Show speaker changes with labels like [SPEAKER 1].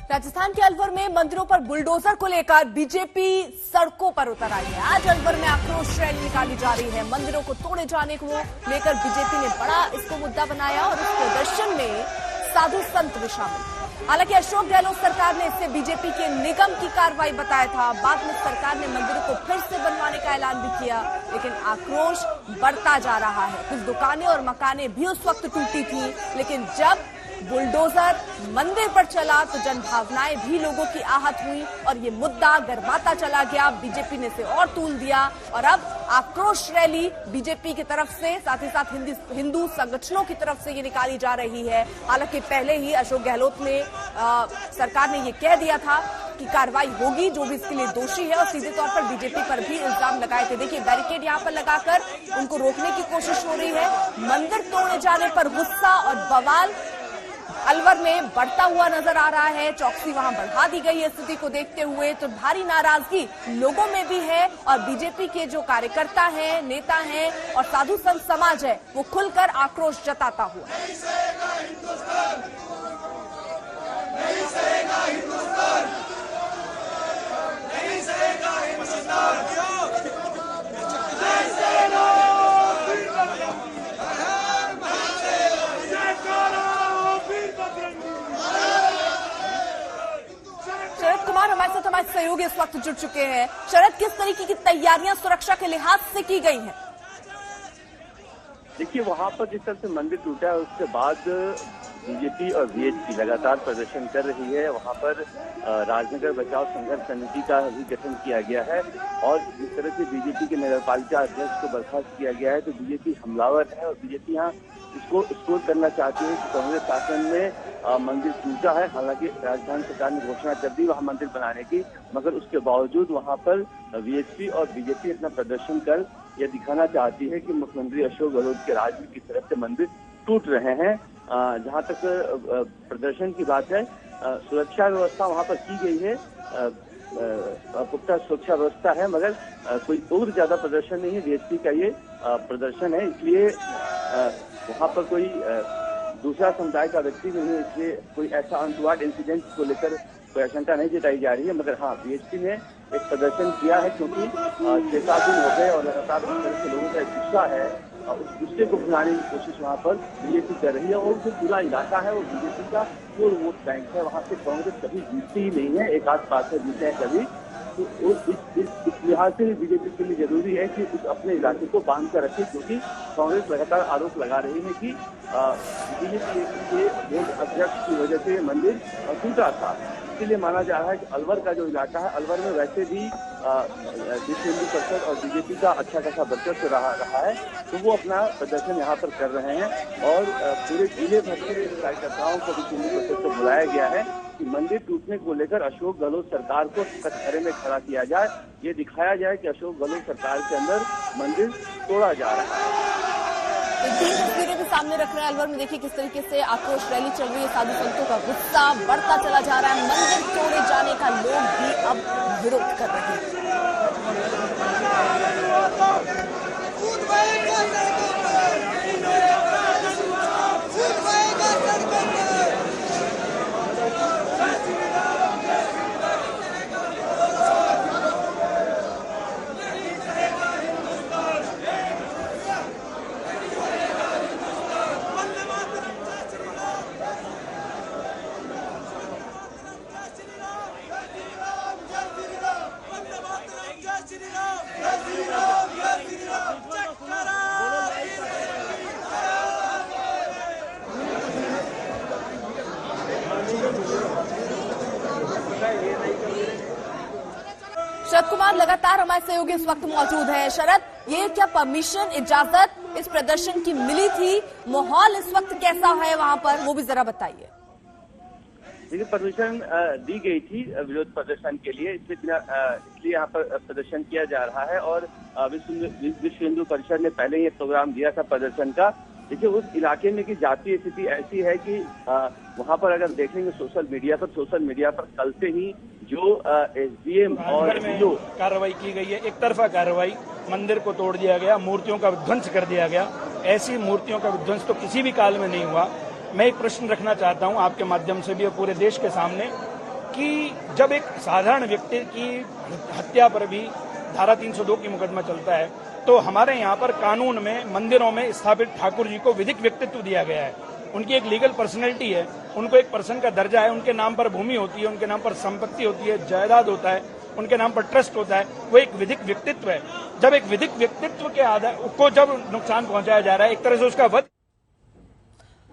[SPEAKER 1] राजस्थान के अलवर में मंदिरों पर बुलडोजर को लेकर बीजेपी सड़कों पर उतर आई है। आज अलवर में आक्रोश रैली निकाली जा रही है। मंदिरों को तोड़े जाने को लेकर बीजेपी ने बड़ा इसको मुद्दा बनाया और इस प्रदर्शन में साधु संत भी शामिल। हालांकि अशोक गहलोत सरकार ने इसे बीजेपी के निगम की कार्रवाई बताया था। बाद में सरकार ने मंदिरों को फिर से बनवाने का ऐलान भी किया, लेकिन आक्रोश बढ़ता जा रहा है। कुछ दुकानें और मकानें भी उस वक्त टूटी थी, लेकिन जब बुलडोजर मंदिर पर चला तो जनभावनाएं भी लोगों की आहत हुई और ये मुद्दा गरमाता चला गया। बीजेपी ने इसे और तूल दिया और अब आक्रोश रैली बीजेपी की तरफ से, साथ ही साथ हिंदू संगठनों की तरफ से ये निकाली जा रही है। हालांकि पहले ही अशोक गहलोत ने सरकार ने ये कह दिया था कि कार्रवाई होगी जो भी इसके लिए दोषी है, और सीधे तौर पर बीजेपी पर भी इल्जाम लगाए थे। देखिए, बैरिकेड यहाँ पर लगाकर उनको रोकने की कोशिश हो रही है। मंदिर तोड़े जाने पर गुस्सा और बवाल अलवर में बढ़ता हुआ नजर आ रहा है। चौकसी वहां बढ़ा दी गई है स्थिति को देखते हुए, तो भारी नाराजगी लोगों में भी है और बीजेपी के जो कार्यकर्ता हैं, नेता हैं और साधु संत समाज है, वो खुलकर आक्रोश जताता हुआ। हमारे साथ हमारे सहयोगी इस वक्त जुड़ चुके हैं। शरद, किस तरीके की तैयारियां सुरक्षा के लिहाज से की गई हैं?
[SPEAKER 2] देखिए, वहां पर जिस तरह से मंदिर टूटा है उसके बाद बीजेपी और वीएचपी लगातार प्रदर्शन कर रही है। वहां पर राजनगर बचाव संघर्ष समिति का भी गठन किया गया है और जिस तरह से बीजेपी के नगरपालिका अध्यक्ष को बर्खास्त किया गया है, तो बीजेपी हमलावर है और बीजेपी यहाँ इसको स्कोर करना चाहती है कि कांग्रेस शासन में मंदिर टूटा है। हालांकि राजस्थान सरकार ने घोषणा कर दी वहां मंदिर बनाने की, मगर उसके बावजूद वहां पर वीएचपी और बीजेपी अपना प्रदर्शन कर यह दिखाना चाहती है कि मुख्यमंत्री अशोक गहलोत के राज में किस तरह से मंदिर टूट रहे हैं। जहां तक प्रदर्शन की बात है, सुरक्षा व्यवस्था वहां पर की गई है, पुख्ता सुरक्षा व्यवस्था है, मगर कोई और ज्यादा प्रदर्शन नहीं है। वीएचपी का ये प्रदर्शन है, इसलिए वहां पर कोई दूसरा समुदाय का व्यक्ति नहीं है, इसलिए कोई ऐसा अनटुवर्ड इंसिडेंट को लेकर कोई आशंका नहीं जताई जा रही है। मगर हाँ, वीएचपी ने एक प्रदर्शन किया है क्योंकि 6-7 दिन हो गए और लगातार इस तरह से लोगों का एक गुस्सा है, उस गुस्से को भुलाने की कोशिश वहाँ पर बीजेपी कर रही है। और जो पूरा इलाका है वो बीजेपी का कोर वोट बैंक है, वहाँ से कांग्रेस कभी जीतती ही नहीं है, एक आध बात है जीते हैं कभी। तो इस लिहाज से बीजेपी के लिए जरूरी है कि उस अपने इलाके को बांध कर रखे, क्योंकि कांग्रेस लगातार आरोप लगा रही है कि बीजेपी के बोर्ड अध्यक्ष की वजह से मंदिर टूटा था। इसलिए माना जा रहा है कि अलवर का जो इलाका है, अलवर में वैसे भी विश्व हिंदू परिषद और बीजेपी का अच्छा खासा वर्चस्व रहा है, तो वो अपना प्रदर्शन यहाँ पर कर रहे हैं और पूरे जिले भर के कार्यकर्ताओं को विश्व हिंदू परिषद को बुलाया गया है कि मंदिर टूटने को लेकर अशोक गहलोत सरकार को कटघरे में खड़ा किया जाए, ये दिखाया जाए कि अशोक गहलोत सरकार के अंदर मंदिर तोड़ा जा रहा है।
[SPEAKER 1] तस्वीरें भी सामने रख रहे हैं अलवर में। देखिए किस तरीके से आक्रोश रैली चल रही है, साधु संतों का गुस्सा बढ़ता चला जा रहा है। मंदिर तोड़े जाने का लोग भी अब विरोध कर रहे हैं। शरद कुमार लगातार हमारे सहयोगी इस वक्त मौजूद है। शरद, ये क्या परमिशन, इजाजत इस प्रदर्शन की मिली थी? माहौल इस वक्त कैसा है वहां पर, वो भी जरा बताइए।
[SPEAKER 2] देखिए, परमिशन दी गई थी विरोध प्रदर्शन के लिए, इसलिए यहाँ पर प्रदर्शन किया जा रहा है और विश्व हिंदू परिषद ने पहले ही प्रोग्राम दिया था प्रदर्शन का। देखिए, उस इलाके में की जातीय स्थिति ऐसी है कि वहां पर अगर देखेंगे सोशल मीडिया पर कल से ही जो एसडीएम और जो
[SPEAKER 3] कार्रवाई की गई है, एक तरफा कार्रवाई, मंदिर को तोड़ दिया गया, मूर्तियों का विध्वंस कर दिया गया। ऐसी मूर्तियों का विध्वंस तो किसी भी काल में नहीं हुआ। मैं एक प्रश्न रखना चाहता हूं आपके माध्यम से भी और पूरे देश के सामने कि जब एक साधारण व्यक्ति की हत्या पर भी धारा 302 की मुकदमा चलता है, तो हमारे यहाँ पर कानून में मंदिरों में स्थापित ठाकुर जी को विधिक व्यक्तित्व दिया गया है। उनकी एक लीगल पर्सनैलिटी है, उनको एक पर्सन का दर्जा है, उनके नाम पर भूमि होती है, उनके नाम पर संपत्ति होती है, जायदाद होता है, उनके नाम पर ट्रस्ट होता है, वो एक विधिक व्यक्तित्व है। जब एक विधिक व्यक्तित्व के आधार को जब नुकसान पहुंचाया जा रहा है, एक तरह से उसका वध